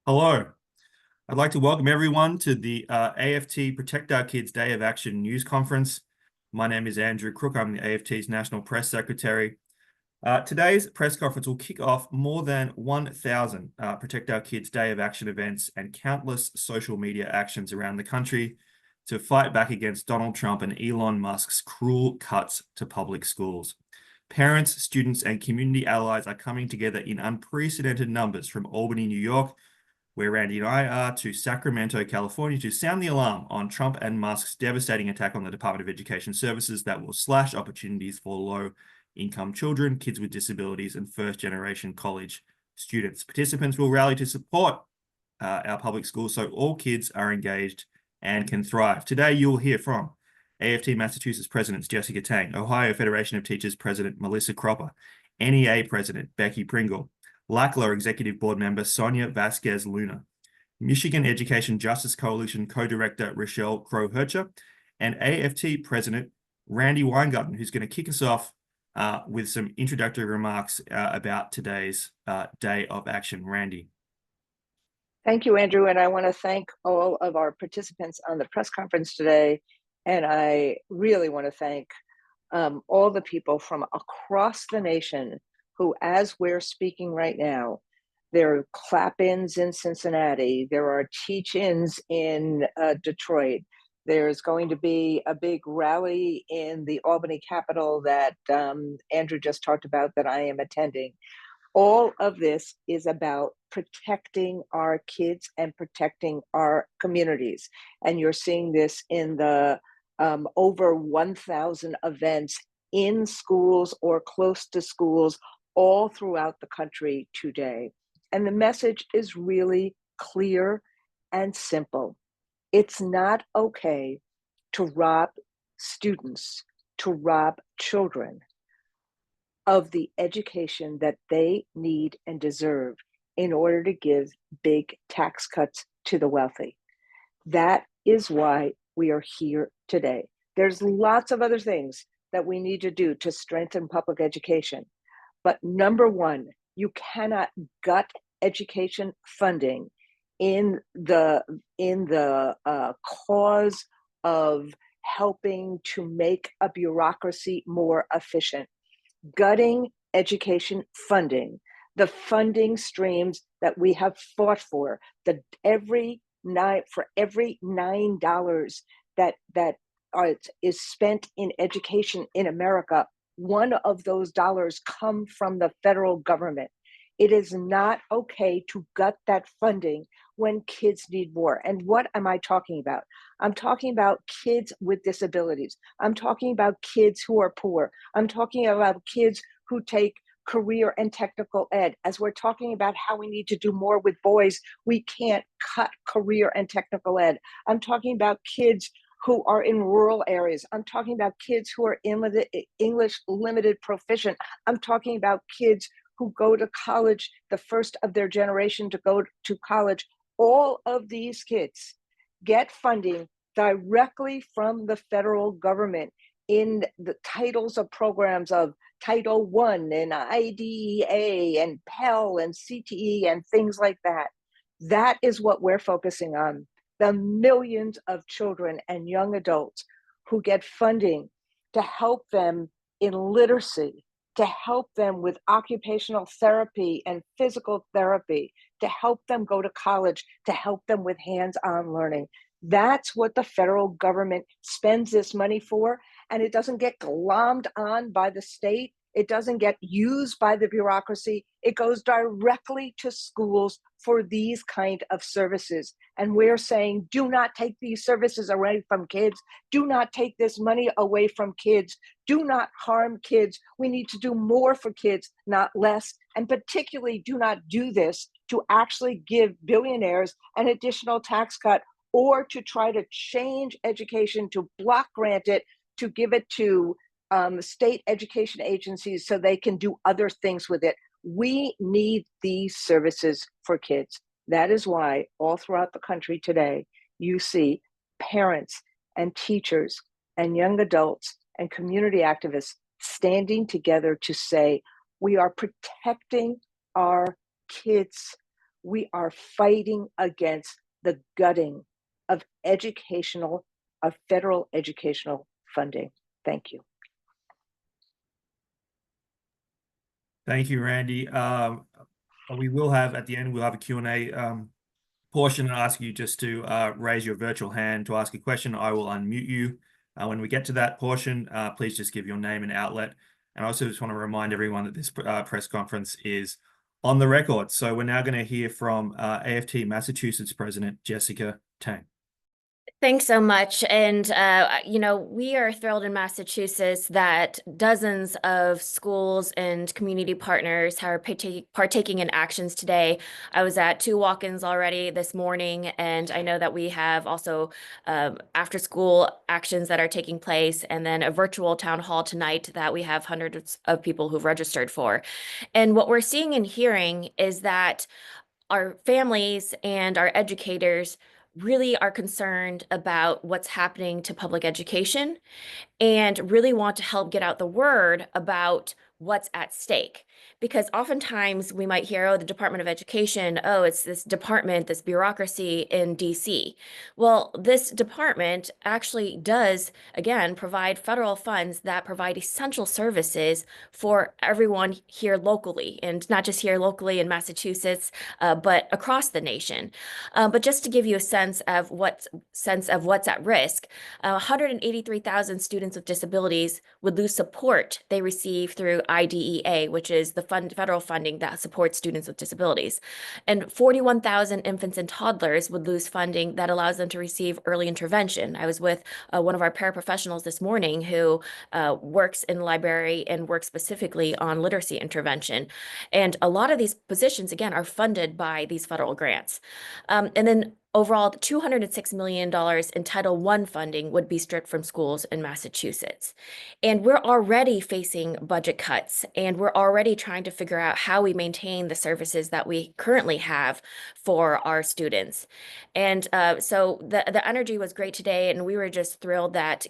Hello. I'd like to welcome everyone to the AFT Protect Our Kids Day of Action news conference. My name is Andrew Crook. I'm the AFT's National Press Secretary. Today's press conference will kick off more than 1,000 Protect Our Kids Day of Action events and countless social media actions around the country to fight back against Donald Trump and Elon Musk's cruel cuts to public schools. Parents, students, and community allies are coming together in unprecedented numbers from Albany, New York, where Randy and I are, to Sacramento, California, to sound the alarm on Trump and Musk's devastating attack on the Department of Education Services that will slash opportunities for low-income children, kids with disabilities, and first-generation college students. Participants will rally to support our public schools so all kids are engaged and can thrive. Today, you'll hear from AFT Massachusetts President Jessica Tang, Ohio Federation of Teachers President Melissa Cropper, NEA President Becky Pringle, LACLA Executive Board Member Sonia Vasquez Luna, Michigan Education Justice Coalition Co-Director Rochelle Crow-Hercher, and AFT President Randy Weingarten, who's going to kick us off with some introductory remarks about today's Day of Action. Randy. Thank you, Andrew, and I want to thank all of our participants on the press conference today, and I really want to thank all the people from across the nation who, as we're speaking right now, there are clap-ins in Cincinnati, there are teach-ins in Detroit, there's going to be a big rally in the Albany Capitol that Andrew just talked about that I am attending. All of this is about protecting our kids and protecting our communities. And you're seeing this in the over 1,000 events in schools or close to schools all throughout the country today. And the message is really clear and simple. It's not okay to rob students, to rob children of the education that they need and deserve in order to give big tax cuts to the wealthy. That is why we are here today. There's lots of other things that we need to do to strengthen public education. But number one, you cannot gut education funding in the cause of helping to make a bureaucracy more efficient. Gutting education funding, the funding streams that we have fought for, for every $9 that is spent in education in America, one of those dollars come from the federal government. It is not okay to gut that funding when kids need more. And what am I talking about? I'm talking about kids with disabilities. I'm talking about kids who are poor. I'm talking about kids who take career and technical ed. As we're talking about how we need to do more with boys, we can't cut career and technical ed. I'm talking about kids who are in rural areas. I'm talking about kids who are English limited proficient. I'm talking about kids who go to college, the first of their generation to go to college. All of these kids get funding directly from the federal government in the titles of programs of Title I and IDEA and Pell and CTE and things like that. That is what we're focusing on. The millions of children and young adults who get funding to help them in literacy, to help them with occupational therapy and physical therapy, to help them go to college, to help them with hands-on learning. That's what the federal government spends this money for, and it doesn't get glommed on by the state. It doesn't get used by the bureaucracy. It goes directly to schools for these kind of services. And we're saying, do not take these services away from kids. Do not take this money away from kids. Do not harm kids. We need to do more for kids, not less. And particularly do not do this to actually give billionaires an additional tax cut or to try to change education, to block grant it, to give it to state education agencies so they can do other things with it. We need these services for kids. That is why all throughout the country today, you see parents and teachers and young adults and community activists standing together to say, we are protecting our kids. We are fighting against the gutting of federal educational funding. Thank you. Thank you, Randy. We will have at the end, we'll have a Q&A portion and ask you just to raise your virtual hand to ask a question. I will unmute you. When we get to that portion, please just give your name and outlet. And I also just want to remind everyone that this press conference is on the record. So we're now going to hear from AFT Massachusetts President Jessica Tang. Thanks so much. And, we are thrilled in Massachusetts that dozens of schools and community partners are partaking in actions today. I was at 2 walk-ins already this morning, and I know that we have also after-school actions that are taking place, and then a virtual town hall tonight that we have hundreds of people who've registered for. And what we're seeing and hearing is that our families and our educators really are concerned about what's happening to public education and really want to help get out the word about what's at stake. Because oftentimes we might hear, oh, the Department of Education, oh, it's this department, this bureaucracy in DC. Well, this department actually does, again, provide federal funds that provide essential services for everyone here locally, and not just here locally in Massachusetts, but across the nation. But just to give you a sense of what's at risk, 183,000 students with disabilities would lose support they receive through IDEA, which is the federal funding that supports students with disabilities. And 41,000 infants and toddlers would lose funding that allows them to receive early intervention. I was with one of our paraprofessionals this morning who works in the library and works specifically on literacy intervention. And a lot of these positions, again, are funded by these federal grants. And then overall, $206 million in Title I funding would be stripped from schools in Massachusetts. And we're already facing budget cuts, and we're already trying to figure out how we maintain the services that we currently have for our students. And so the energy was great today, and we were just thrilled that,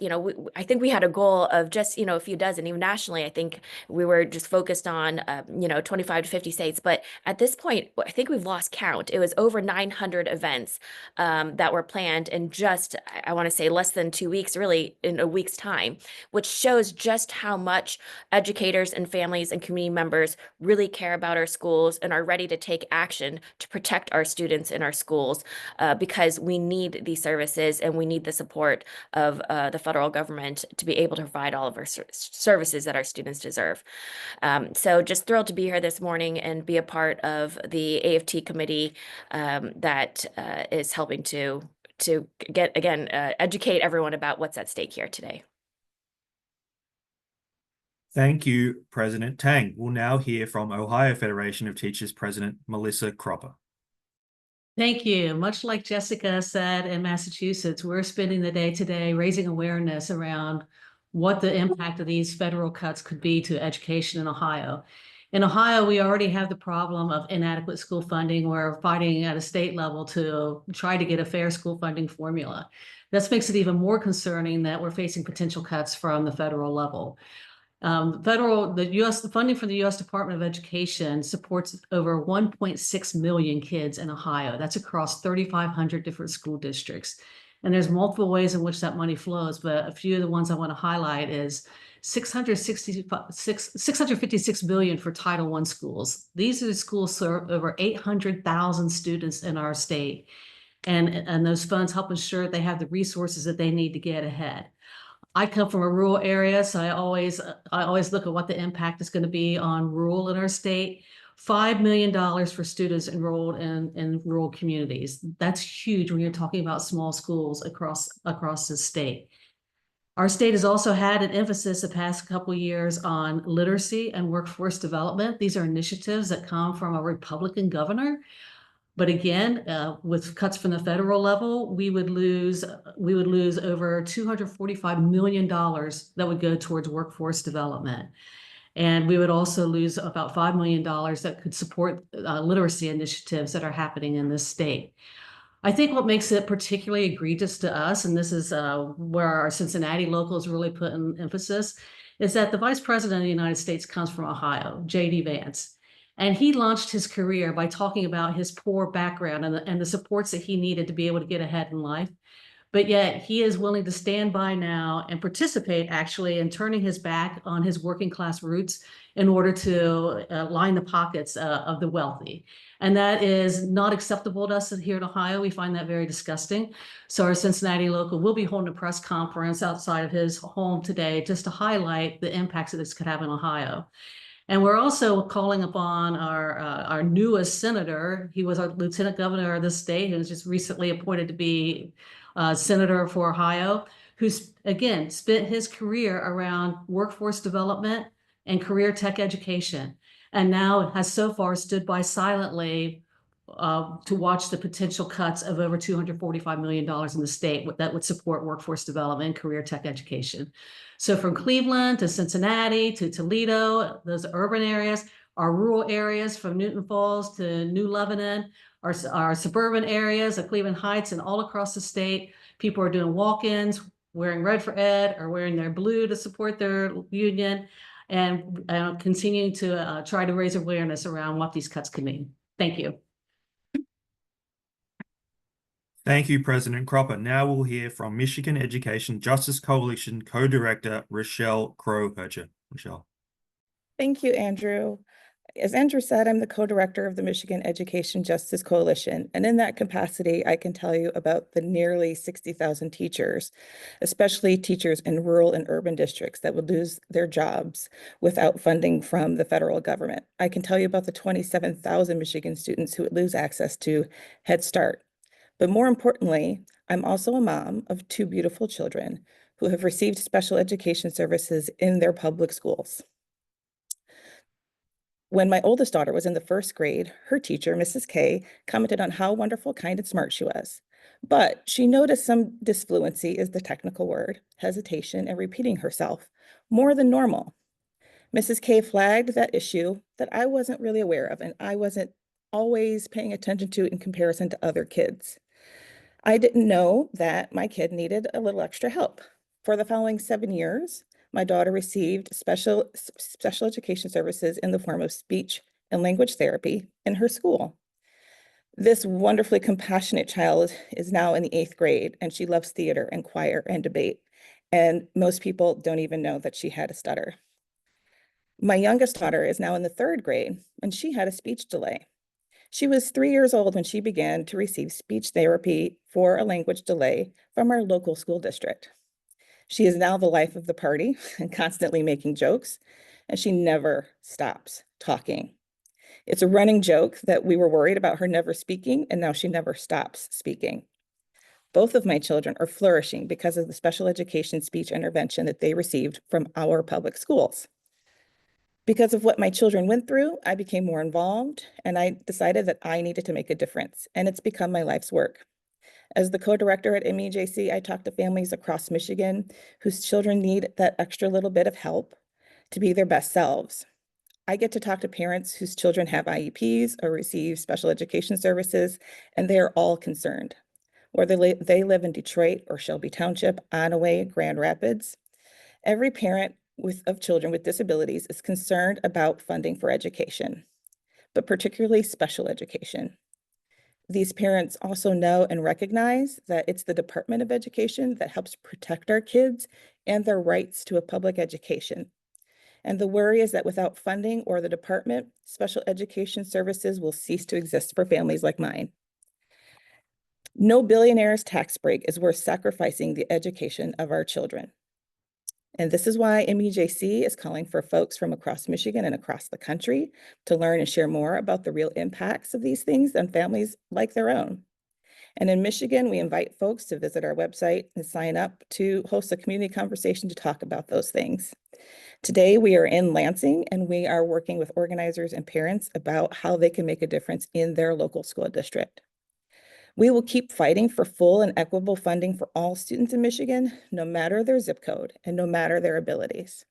I think we had a goal of just, a few dozen, even nationally. I think we were just focused on, 25 to 50 states. But at this point, I think we've lost count. It was over 900 events that were planned in just, I want to say, less than 2 weeks, really in a week's time, which shows just how much educators and families and community members really care about our schools and are ready to take action to protect our students in our schools, because we need these services and we need the support of the federal government to be able to provide all of our services that our students deserve. So just thrilled to be here this morning and be a part of the AFT committee that is helping to get, again, educate everyone about what's at stake here today. Thank you, President Tang. We'll now hear from Ohio Federation of Teachers President Melissa Cropper. Thank you. Much like Jessica said in Massachusetts, we're spending the day today raising awareness around what the impact of these federal cuts could be to education in Ohio. In Ohio, we already have the problem of inadequate school funding. We're fighting at a state level to try to get a fair school funding formula. This makes it even more concerning that we're facing potential cuts from the federal level. The funding from the U.S. Department of Education supports over 1.6 million kids in Ohio. That's across 3,500 different school districts. And there's multiple ways in which that money flows, but a few of the ones I want to highlight is $656 billion for Title I schools. These are the schools serve over 800,000 students in our state. And those funds help ensure they have the resources that they need to get ahead. I come from a rural area, so I always look at what the impact is going to be on rural in our state. $5 million for students enrolled in rural communities. That's huge when you're talking about small schools across the state. Our state has also had an emphasis the past couple of years on literacy and workforce development. These are initiatives that come from a Republican governor. But again, with cuts from the federal level, we would lose over $245 million that would go towards workforce development. And we would also lose about $5 million that could support literacy initiatives that are happening in this state. I think what makes it particularly egregious to us, and this is where our Cincinnati locals really put an emphasis, is that the Vice President of the United States comes from Ohio, J.D. Vance. And he launched his career by talking about his poor background and the supports that he needed to be able to get ahead in life. But yet he is willing to stand by now and participate actually in turning his back on his working class roots in order to line the pockets of the wealthy. And that is not acceptable to us here in Ohio. We find that very disgusting. So our Cincinnati local will be holding a press conference outside of his home today just to highlight the impacts that this could have in Ohio. And we're also calling upon our newest senator. He was our lieutenant governor of the state, who was just recently appointed to be senator for Ohio, who's again spent his career around workforce development and career tech education, and now has so far stood by silently to watch the potential cuts of over $245 million in the state that would support workforce development and career tech education. So from Cleveland to Cincinnati to Toledo, those urban areas, our rural areas from Newton Falls to New Lebanon, our suburban areas of Cleveland Heights and all across the state, people are doing walk-ins, wearing red for ed or wearing their blue to support their union, and continuing to try to raise awareness around what these cuts could mean. Thank you. Thank you, President Cropper. Now we'll hear from Michigan Education Justice Coalition Co-Director Rochelle Crow-Hercher. Rochelle. Thank you, Andrew. As Andrew said, I'm the co-director of the Michigan Education Justice Coalition, and in that capacity, I can tell you about the nearly 60,000 teachers, especially teachers in rural and urban districts that would lose their jobs without funding from the federal government. I can tell you about the 27,000 Michigan students who would lose access to Head Start. But more importantly, I'm also a mom of two beautiful children who have received special education services in their public schools. When my oldest daughter was in the first grade, her teacher, Mrs. K, commented on how wonderful, kind, and smart she was. But she noticed some disfluency is the technical word, hesitation, and repeating herself more than normal. Mrs. K flagged that issue that I wasn't really aware of, and I wasn't always paying attention to in comparison to other kids. I didn't know that my kid needed a little extra help. For the following 7 years, my daughter received special education services in the form of speech and language therapy in her school. This wonderfully compassionate child is now in the 8th grade, and she loves theater and choir and debate. And most people don't even know that she had a stutter. My youngest daughter is now in the 3rd grade, and she had a speech delay. She was 3 years old when she began to receive speech therapy for a language delay from our local school district. She is now the life of the party and constantly making jokes, and she never stops talking. It's a running joke that we were worried about her never speaking, and now she never stops speaking. Both of my children are flourishing because of the special education speech intervention that they received from our public schools. Because of what my children went through, I became more involved, and I decided that I needed to make a difference, and it's become my life's work. As the co-director at MEJC, I talk to families across Michigan whose children need that extra little bit of help to be their best selves. I get to talk to parents whose children have IEPs or receive special education services, and they are all concerned. Whether they live in Detroit or Shelby Township, Onaway, Grand Rapids, every parent of children with disabilities is concerned about funding for education, but particularly special education. These parents also know and recognize that it's the Department of Education that helps protect our kids and their rights to a public education. And the worry is that without funding or the department, special education services will cease to exist for families like mine. No billionaire's tax break is worth sacrificing the education of our children. And this is why MEJC is calling for folks from across Michigan and across the country to learn and share more about the real impacts of these things on families like their own. And in Michigan, we invite folks to visit our website and sign up to host a community conversation to talk about those things. Today, we are in Lansing, and we are working with organizers and parents about how they can make a difference in their local school district. We will keep fighting for full and equitable funding for all students in Michigan, no matter their zip code and no matter their abilities.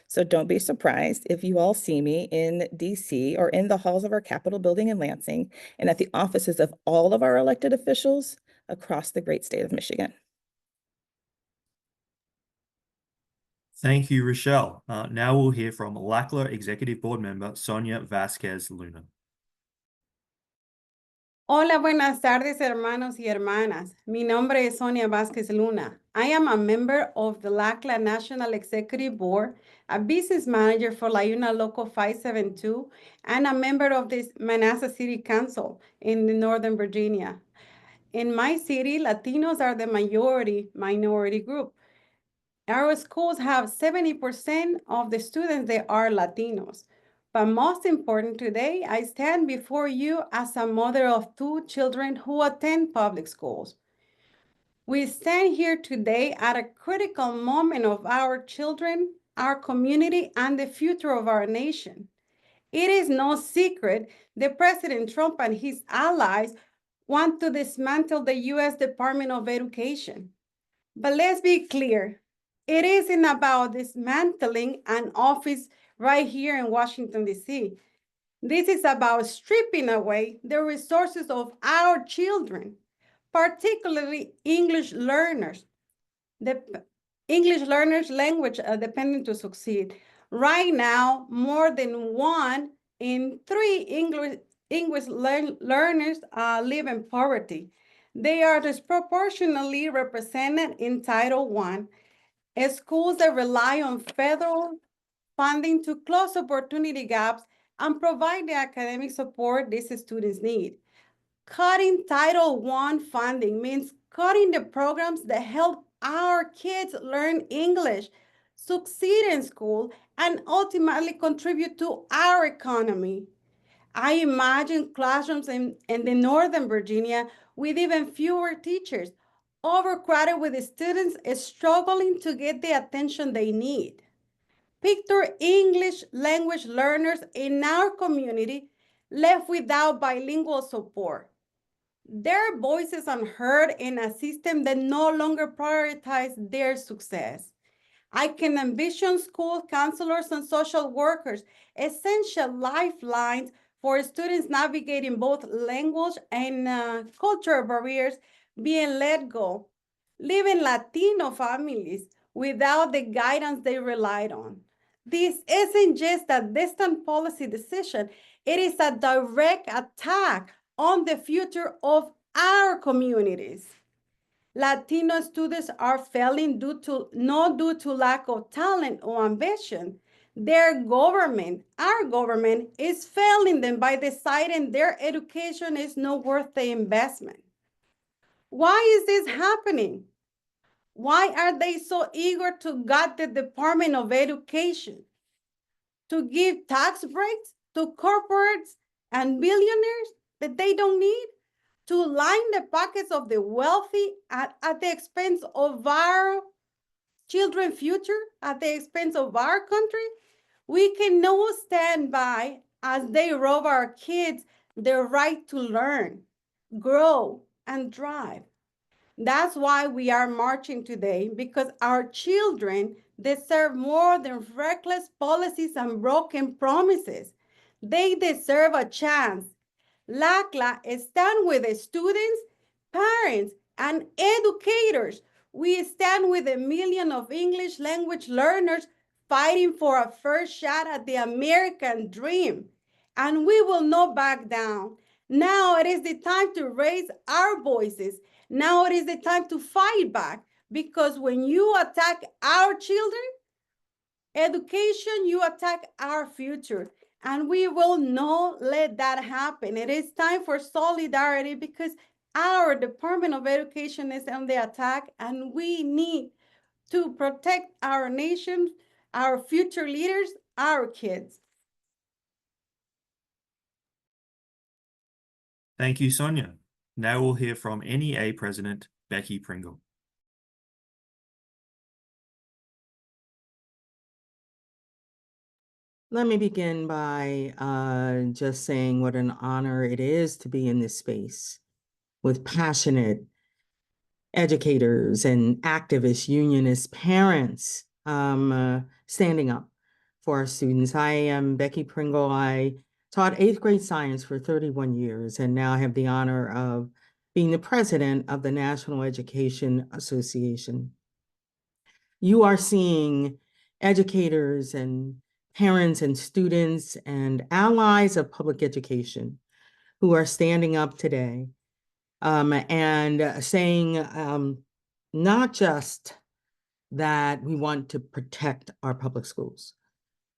So don't be surprised if you all see me in DC or in the halls of our Capitol building in Lansing and at the offices of all of our elected officials across the great state of Michigan. Thank you, Rochelle. Now we'll hear from LACLA Executive Board Member Sonia Vasquez Luna. Hola, buenas tardes, hermanos y hermanas. Mi nombre es Sonia Vázquez Luna. I am a member of the LACLA National Executive Board, a business manager for La Una Local 572, and a member of the Manassas City Council in Northern Virginia. In my city, Latinos are the minority group. Our schools have 70% of the students that are Latinos. But most important today, I stand before you as a mother of 2 children who attend public schools. We stand here today at a critical moment of our children, our community, and the future of our nation. It is no secret that President Trump and his allies want to dismantle the U.S. Department of Education. But let's be clear, it isn't about dismantling an office right here in Washington, D.C. This is about stripping away the resources of our children, particularly English learners. The English learners' language dependent to succeed. Right now, more than 1 in 3 English learners live in poverty. They are disproportionately represented in Title I, schools that rely on federal funding to close opportunity gaps and provide the academic support these students need. Cutting Title I funding means cutting the programs that help our kids learn English, succeed in school, and ultimately contribute to our economy. I imagine classrooms in the Northern Virginia with even fewer teachers, overcrowded with students struggling to get the attention they need. Picture English language learners in our community left without bilingual support. Their voices unheard in a system that no longer prioritizes their success. I can envision school counselors and social workers, essential lifelines for students navigating both language and cultural barriers, being let go, leaving Latino families without the guidance they relied on. This isn't just a distant policy decision, it is a direct attack on the future of our communities. Latino students are failing not due to lack of talent or ambition. Their government, our government, is failing them by deciding their education is not worth the investment. Why is this happening? Why are they so eager to gut the Department of Education? To give tax breaks to corporates and billionaires that they don't need? To line the pockets of the wealthy at the expense of our children's future, at the expense of our country? We cannot stand by as they rob our kids their right to learn, grow, and thrive. That's why we are marching today, because our children deserve more than reckless policies and broken promises. They deserve a chance. LACLA stands with the students, parents, and educators. We stand with 1 million of English language learners fighting for a first shot at the American dream. And we will not back down. Now it is the time to raise our voices. Now it is the time to fight back, because when you attack our children, education, you attack our future. And we will not let that happen. It is time for solidarity, because our Department of Education is on the attack, and we need to protect our nation, our future leaders, our kids. Thank you, Sonia. Now we'll hear from NEA President Becky Pringle. Let me begin by just saying what an honor it is to be in this space with passionate educators and activists, unionists, parents standing up for our students. I am Becky Pringle. I taught 8th grade science for 31 years, and now I have the honor of being the president of the National Education Association. You are seeing educators and parents and students and allies of public education who are standing up today and saying not just that we want to protect our public schools,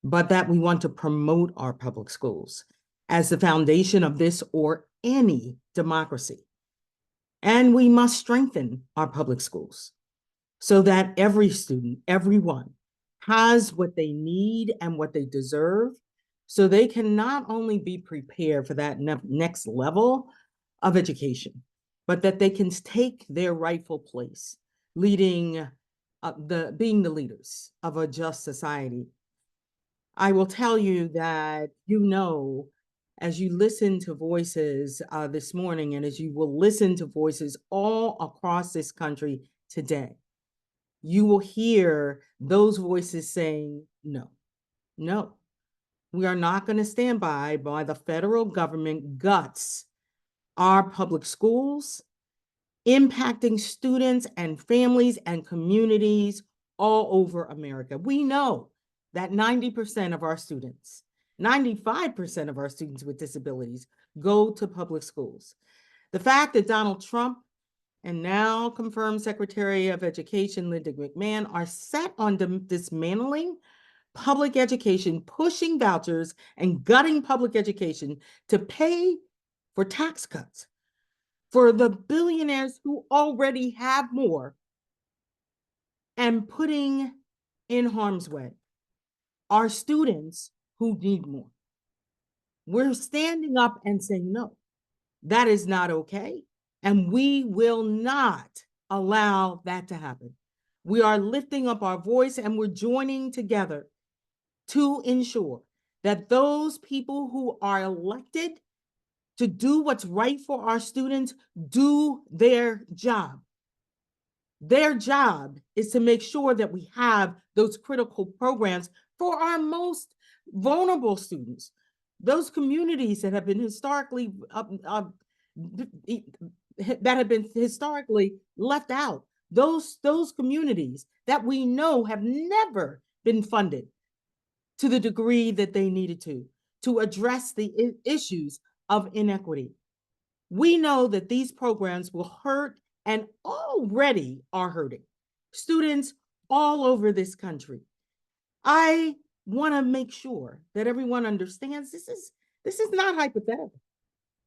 but that we want to promote our public schools as the foundation of this or any democracy. And we must strengthen our public schools so that every student, everyone, has what they need and what they deserve, so they can not only be prepared for that next level of education, but that they can take their rightful place, leading being the leaders of a just society. I will tell you that, as you listen to voices this morning, and as you will listen to voices all across this country today, you will hear those voices saying, no, no, we are not going to stand by the federal government guts our public schools, impacting students and families and communities all over America. We know that 90% of our students, 95% of our students with disabilities go to public schools. The fact that Donald Trump and now confirmed Secretary of Education Linda McMahon are set on dismantling public education, pushing vouchers and gutting public education to pay for tax cuts for the billionaires who already have more, and putting in harm's way our students who need more. We're standing up and saying, no, that is not okay. And we will not allow that to happen. We are lifting up our voice and we're joining together to ensure that those people who are elected to do what's right for our students do their job. Their job is to make sure that we have those critical programs for our most vulnerable students, those communities that have been historically left out, those communities that we know have never been funded to the degree that they needed to address the issues of inequity. We know that these programs will hurt and already are hurting students all over this country. I want to make sure that everyone understands this is not hypothetical.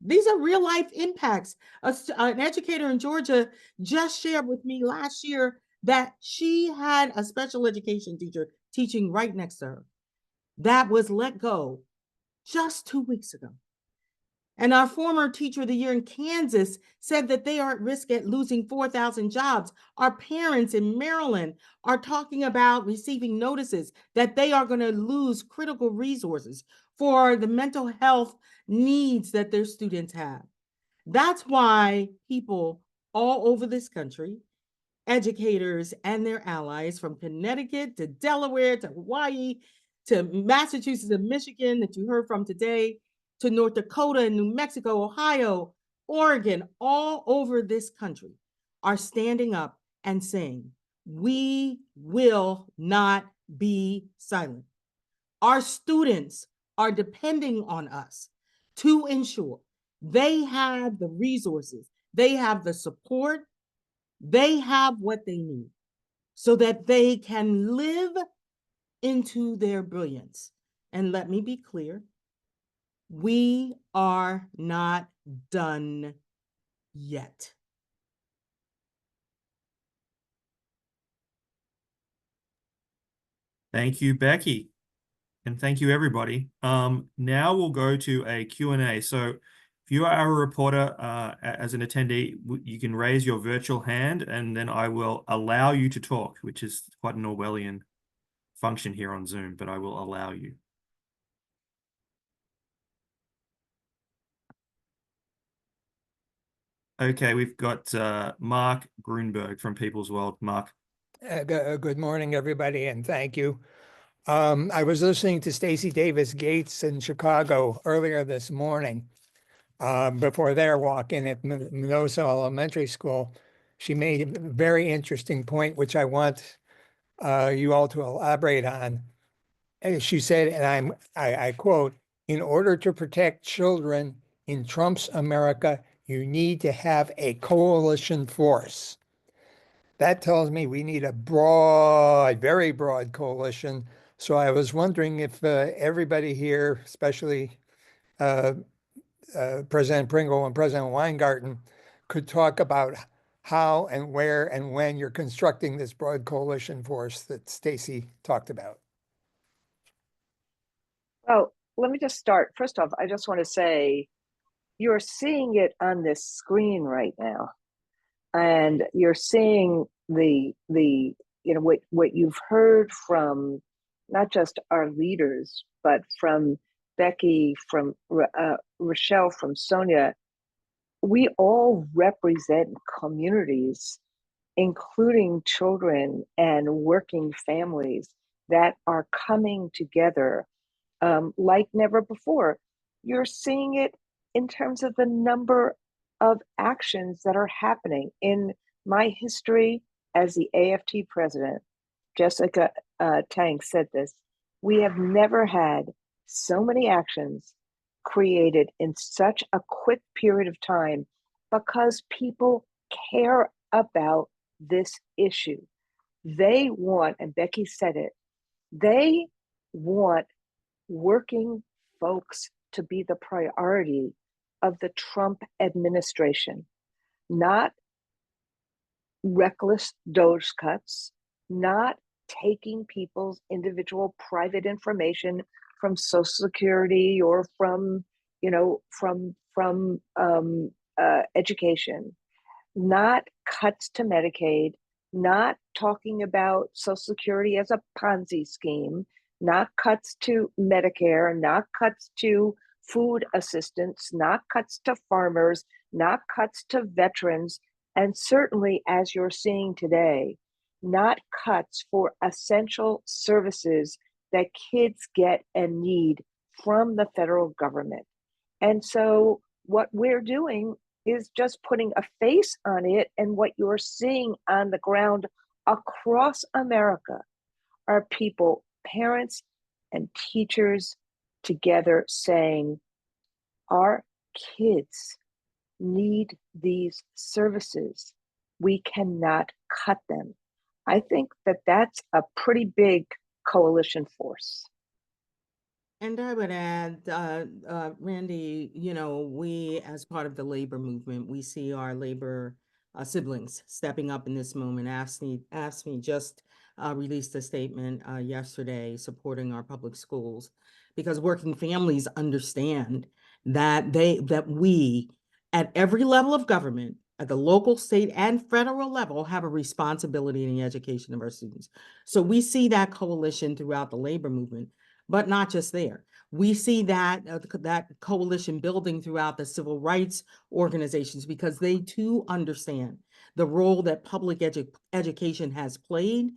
These are real life impacts. An educator in Georgia just shared with me last year that she had a special education teacher teaching right next to her that was let go just 2 weeks ago. And our former teacher of the year in Kansas said that they are at risk at losing 4,000 jobs. Our parents in Maryland are talking about receiving notices that they are going to lose critical resources for the mental health needs that their students have. That's why people all over this country, educators and their allies from Connecticut to Delaware to Hawaii to Massachusetts and Michigan that you heard from today, to North Dakota and New Mexico, Ohio, Oregon, all over this country are standing up and saying, we will not be silent. Our students are depending on us to ensure they have the resources, they have the support, they have what they need so that they can live into their brilliance. And let me be clear, we are not done yet. Thank you, Becky. And thank you, everybody. Now we'll go to a Q&A. So if you are a reporter as an attendee, you can raise your virtual hand and then I will allow you to talk, which is quite an Orwellian function here on Zoom, but I will allow you. Okay, we've got Mark Grunberg from People's World. Mark. Good morning, everybody, and thank you. I was listening to Stacey Davis Gates in Chicago earlier this morning before their walk-in at Mendoza Elementary School. She made a very interesting point, which I want you all to elaborate on. And she said, and I quote, "In order to protect children in Trump's America, you need to have a coalition force." That tells me we need a broad, very broad coalition. So I was wondering if everybody here, especially President Pringle and President Weingarten, could talk about how and where and when you're constructing this broad coalition force that Stacy talked about. Well, let me just start. First off, I just want to say you're seeing it on this screen right now, and you're seeing what you've heard from not just our leaders, but from Becky, from Rochelle, from Sonia. We all represent communities, including children and working families, that are coming together like never before. You're seeing it in terms of the number of actions that are happening. In my history as the AFT president, Jessica Tang said this, we have never had so many actions created in such a quick period of time because people care about this issue. They want, and Becky said it, they want working folks to be the priority of the Trump administration, not reckless DOGE cuts, not taking people's individual private information from Social Security or from, education, not cuts to Medicaid, not talking about Social Security as a Ponzi scheme, not cuts to Medicare, not cuts to food assistance, not cuts to farmers, not cuts to veterans, and certainly, as you're seeing today, not cuts for essential services that kids get and need from the federal government. And so, what we're doing is just putting a face on it. And what you're seeing on the ground across America are people, parents and teachers together saying, our kids need these services. We cannot cut them. I think that that's a pretty big coalition force. And I would add, Randy, we as part of the labor movement, we see our labor siblings stepping up in this moment. AFSCME just released a statement yesterday supporting our public schools, because working families understand that we at every level of government, at the local, state, and federal level, have a responsibility in the education of our students. So we see that coalition throughout the labor movement. But not just there. We see that that coalition building throughout the civil rights organizations, because they too understand the role that public education has played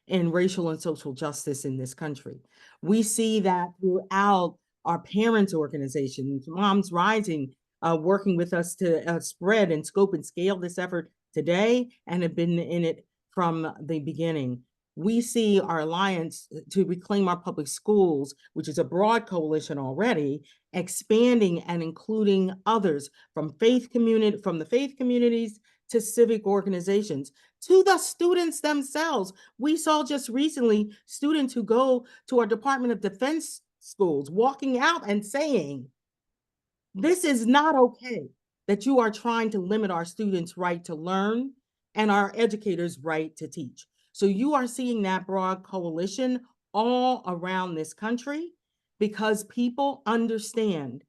in racial and social justice in this country. We see that throughout our parents' organizations, Moms Rising, working with us to spread and scope and scale this effort today, and have been in it from the beginning. We see our alliance to reclaim our public schools, which is a broad coalition already, expanding and including others from the faith communities to civic organizations, to the students themselves. We saw just recently students who go to our Department of Defense schools walking out and saying, this is not okay that you are trying to limit our students' right to learn and our educators' right to teach. So you are seeing that broad coalition all around this country, because people understand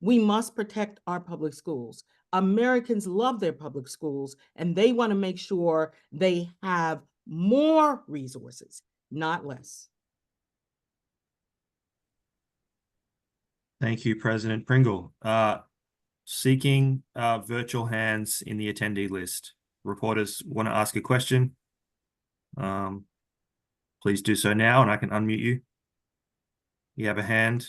we must protect our public schools. Americans love their public schools, and they want to make sure they have more resources, not less. Thank you, President Pringle. Seeking virtual hands in the attendee list. Reporters want to ask a question. Please do so now, and I can unmute you. You have a hand.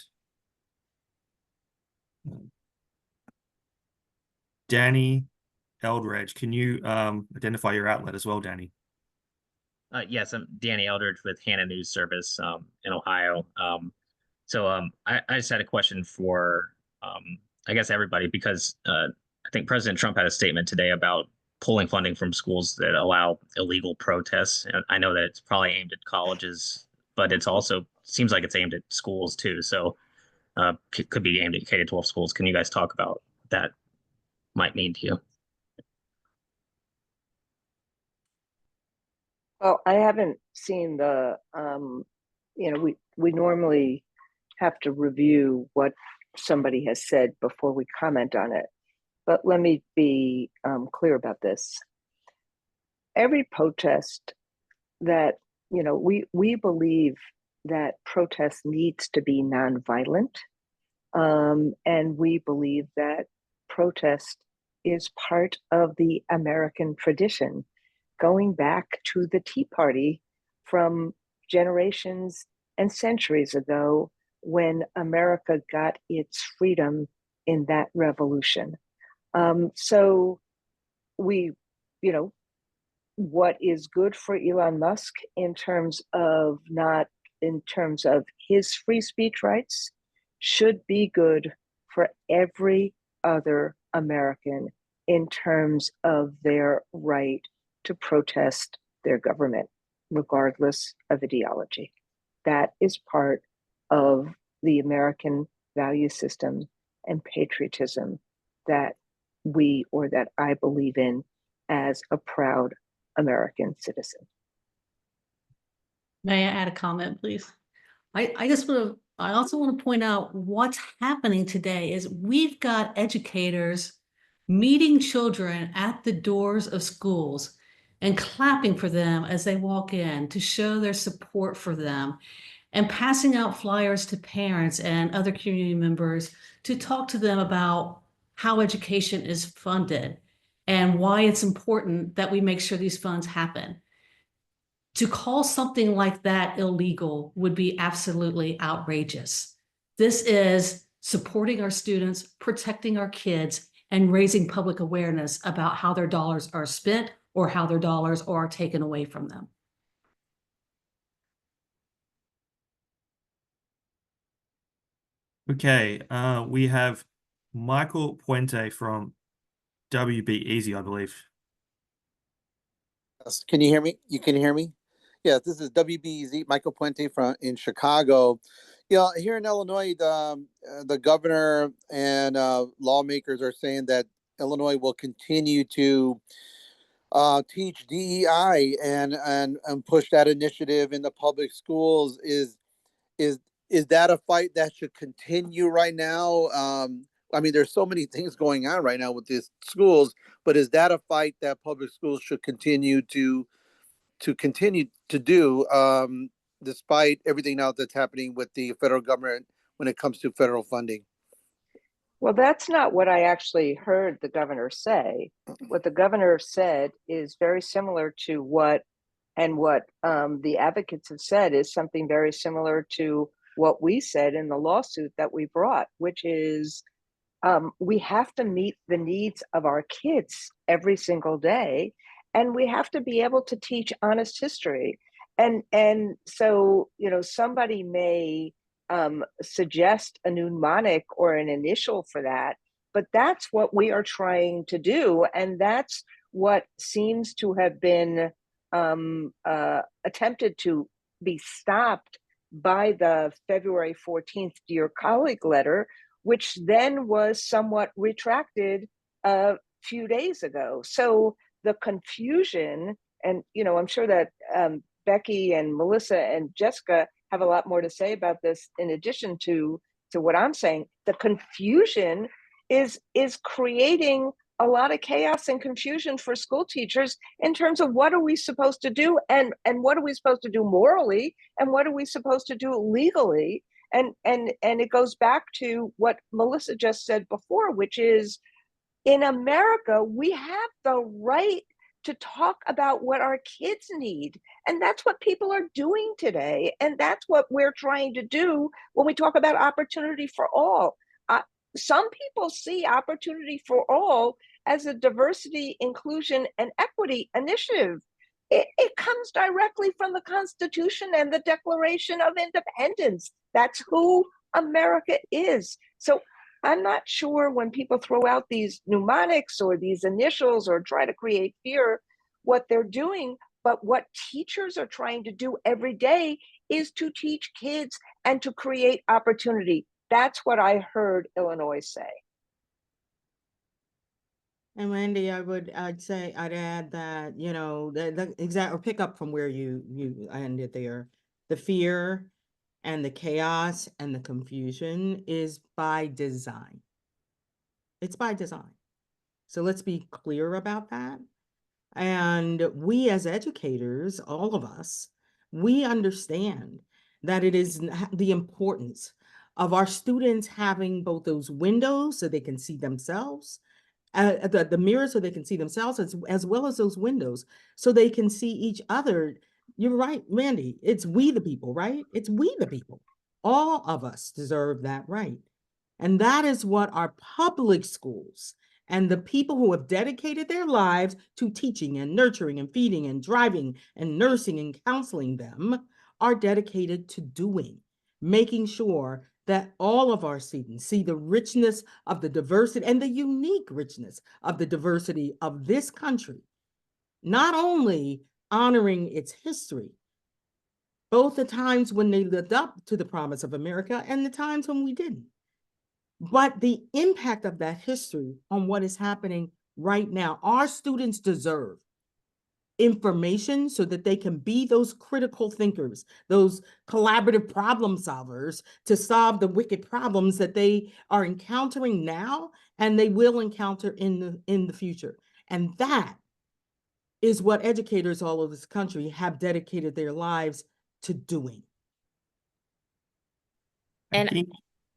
Danny Eldredge, can you identify your outlet as well, Danny? Yes, I'm Danny Eldridge with Hannah News Service in Ohio. I just had a question for, I guess, everybody, because I think President Trump had a statement today about pulling funding from schools that allow illegal protests. And I know that it's probably aimed at colleges, but it's also seems like it's aimed at schools too. So could be aimed at K to 12 schools. Can you guys talk about what that might mean to you? Well, I haven't seen the, we normally have to review what somebody has said before we comment on it. But let me be clear about this. Every protest that, we believe that protest needs to be nonviolent. And we believe that protest is part of the American tradition, going back to the Tea Party from generations and centuries ago when America got its freedom in that revolution. So we, what is good for Elon Musk in terms of his free speech rights should be good for every other American in terms of their right to protest their government, regardless of ideology. That is part of the American value system and patriotism that that I believe in as a proud American citizen. May I add a comment, please? I also want to point out what's happening today is we've got educators meeting children at the doors of schools and clapping for them as they walk in to show their support for them, and passing out flyers to parents and other community members to talk to them about how education is funded and why it's important that we make sure these funds happen. To call something like that illegal would be absolutely outrageous. This is supporting our students, protecting our kids, and raising public awareness about how their dollars are spent or how their dollars are taken away from them. Okay, we have Michael Puente from WB Easy, I believe. Can you hear me? You can hear me? Yeah, this is WBZ Michael Puente in Chicago. Here in Illinois, the governor and lawmakers are saying that Illinois will continue to teach DEI and push that initiative in the public schools. Is that a fight that should continue right now? I mean, there's so many things going on right now with these schools, but is that a fight that public schools should continue to do, despite everything else that's happening with the federal government when it comes to federal funding? Well, that's not what I actually heard the governor say. What the governor said is very similar to what the advocates have said is something very similar to what we said in the lawsuit that we brought, which is we have to meet the needs of our kids every single day, and we have to be able to teach honest history. And so, somebody may suggest a mnemonic or an initial for that, but that's what we are trying to do, and that's what seems to have been attempted to be stopped by the February 14th Dear Colleague letter, which then was somewhat retracted a few days ago. So the confusion, and I'm sure that Becky and Melissa and Jessica have a lot more to say about this in addition to what I'm saying. The confusion is creating a lot of chaos and confusion for school teachers in terms of what are we supposed to do and what are we supposed to do morally and what are we supposed to do legally. And it goes back to what Melissa just said before, which is in America, we have the right to talk about what our kids need. And that's what people are doing today. And that's what we're trying to do when we talk about opportunity for all. Some people see opportunity for all as a diversity, inclusion, and equity initiative. It comes directly from the Constitution and the Declaration of Independence. That's who America is. So I'm not sure when people throw out these mnemonics or these initials or try to create fear, what they're doing. But what teachers are trying to do every day is to teach kids and to create opportunity. That's what I heard Illinois say. And Wendy, I'd add that, you know, the exact, or pick up from where you ended there. The fear and the chaos and the confusion is by design. It's by design. So let's be clear about that. And we as educators, all of us, we understand that it is the importance of our students having both those windows so they can see themselves, the mirror so they can see themselves, as well as those windows so they can see each other. You're right, Mandy. It's we the people, right? It's we the people. All of us deserve that right. And that is what our public schools and the people who have dedicated their lives to teaching and nurturing and feeding and driving and nursing and counseling them are dedicated to doing, making sure that all of our students see the richness of the diversity and the unique richness of the diversity of this country, not only honoring its history, both the times when they lived up to the promise of America and the times when we didn't, but the impact of that history on what is happening right now. Our students deserve information so that they can be those critical thinkers, those collaborative problem solvers to solve the wicked problems that they are encountering now and they will encounter in the future. And that is what educators all over this country have dedicated their lives to doing. And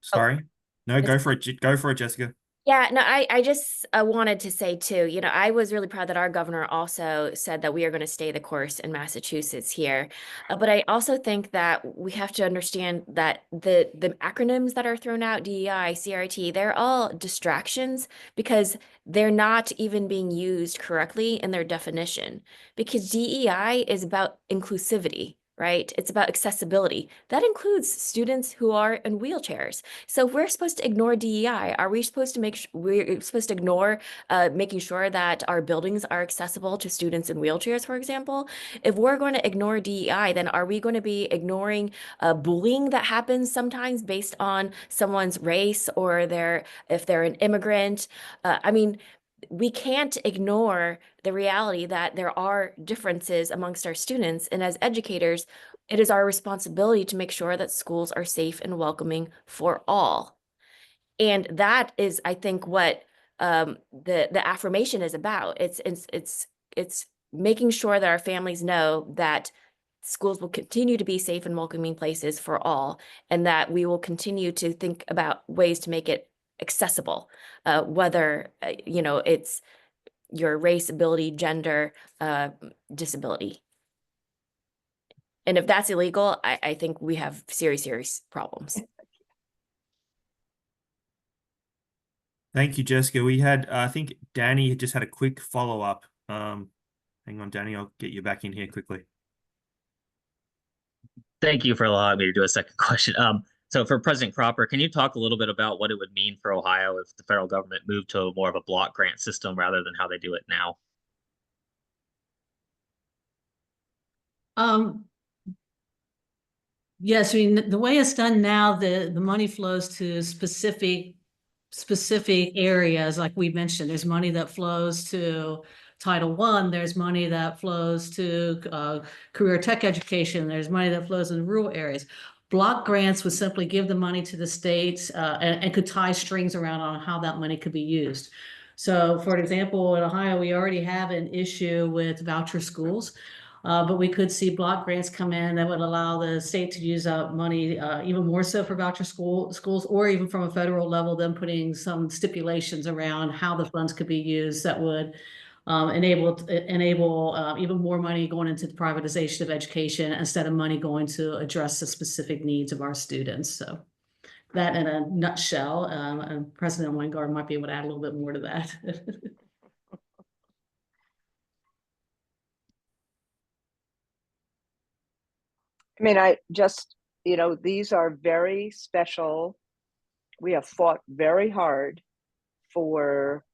sorry. No, go for it. Go for it, Jessica. yeah, no, I just wanted to say too, you know, I was really proud that our governor also said that we are going to stay the course in Massachusetts here. But I also think that we have to understand that the acronyms that are thrown out, DEI, CRT, they're all distractions because they're not even being used correctly in their definition. Because DEI is about inclusivity, right? It's about accessibility. That includes students who are in wheelchairs. So if we're supposed to ignore DEI, are we supposed to we're supposed to ignore making sure that our buildings are accessible to students in wheelchairs, for example? If we're going to ignore DEI, then are we going to be ignoring bullying that happens sometimes based on someone's race or if they're an immigrant? I mean, we can't ignore the reality that there are differences amongst our students. And as educators, it is our responsibility to make sure that schools are safe and welcoming for all. And that is, I think, what the affirmation is about. It's making sure that our families know that schools will continue to be safe and welcoming places for all, and that we will continue to think about ways to make it accessible, whether you know, it's your race, ability, gender, disability. And if that's illegal, I think we have serious problems. Thank you, Jessica. We had, I think Danny just had a quick follow-up. Hang on, Danny, I'll get you back in here quickly. Thank you for allowing me to do a second question. So for President Cropper, can you talk a little bit about what it would mean for Ohio if the federal government moved to more of a block grant system rather than how they do it now? Yes, I mean, the way it's done now, the money flows to specific areas. Like we mentioned, there's money that flows to Title I, there's money that flows to career tech education, there's money that flows in rural areas. Block grants would simply give the money to the states and could tie strings around on how that money could be used. So for example, in Ohio, we already have an issue with voucher schools. But we could see block grants come in that would allow the state to use up money even more so for voucher schools, or even from a federal level, then putting some stipulations around how the funds could be used that would enable even more money going into the privatization of education instead of money going to address the specific needs of our students. So that in a nutshell, and President Weingard might be able to add a little bit more to that. I mean, I just, these are very special. We have fought very hard for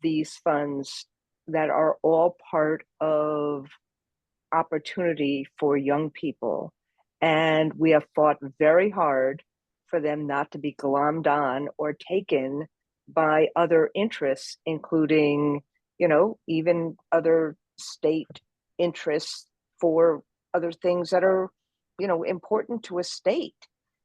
these funds that are all part of opportunity for young people. And we have fought very hard for them not to be glommed on or taken by other interests, including, even other state interests for other things that are, important to a state.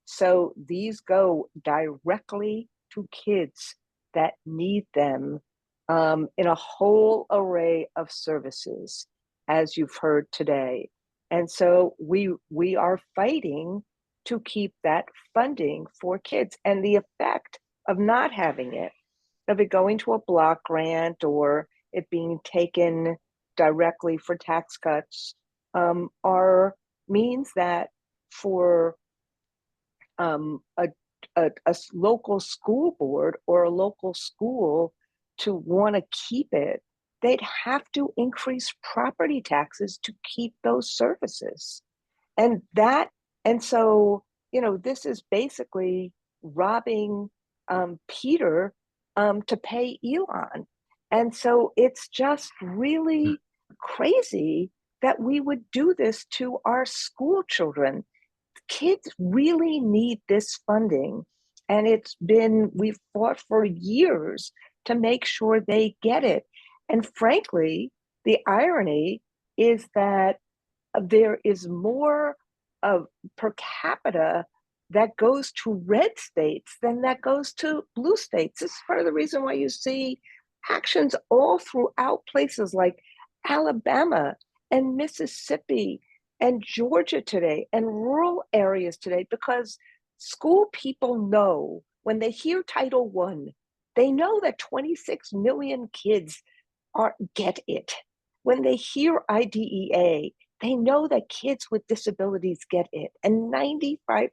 So these go directly to kids that need them in a whole array of services, as you've heard today. And so we are fighting to keep that funding for kids. And the effect of not having it, of it going to a block grant or it being taken directly for tax cuts, means that for a local school board or a local school to want to keep it, they'd have to increase property taxes to keep those services. And so, this is basically robbing Peter to pay Elon. And so it's just really crazy that we would do this to our school children. Kids really need this funding. And we've fought for years to make sure they get it. And frankly, the irony is that there is more of per capita that goes to red states than that goes to blue states. This is part of the reason why you see actions all throughout places like Alabama and Mississippi and Georgia today and rural areas today, because school people know when they hear Title I, they know that 26 million kids get it. When they hear IDEA, they know that kids with disabilities get it. And 95%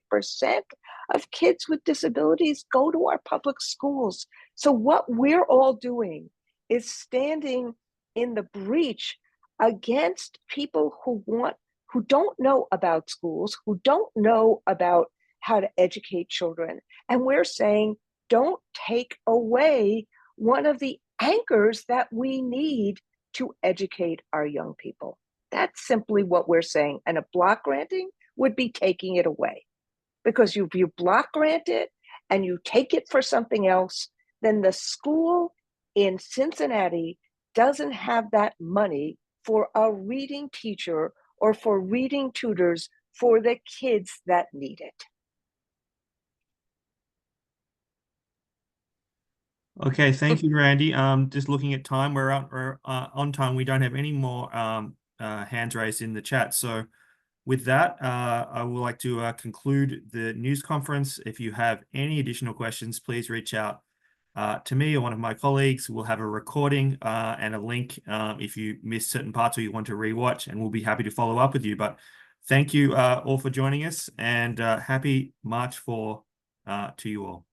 of kids with disabilities go to our public schools. So what we're all doing is standing in the breach against people who don't know about schools, who don't know about how to educate children. And we're saying, don't take away one of the anchors that we need to educate our young people. That's simply what we're saying. And a block granting would be taking it away. Because if you block grant it and you take it for something else, then the school in Cincinnati doesn't have that money for a reading teacher or for reading tutors for the kids that need it. Okay, thank you, Randy. Just looking at time, we're on time. We don't have any more hands raised in the chat. So with that, I would like to conclude the news conference. If you have any additional questions, please reach out to me or one of my colleagues. We'll have a recording and a link if you missed certain parts or you want to rewatch, and we'll be happy to follow up with you. But thank you all for joining us, and happy March 4 to you all.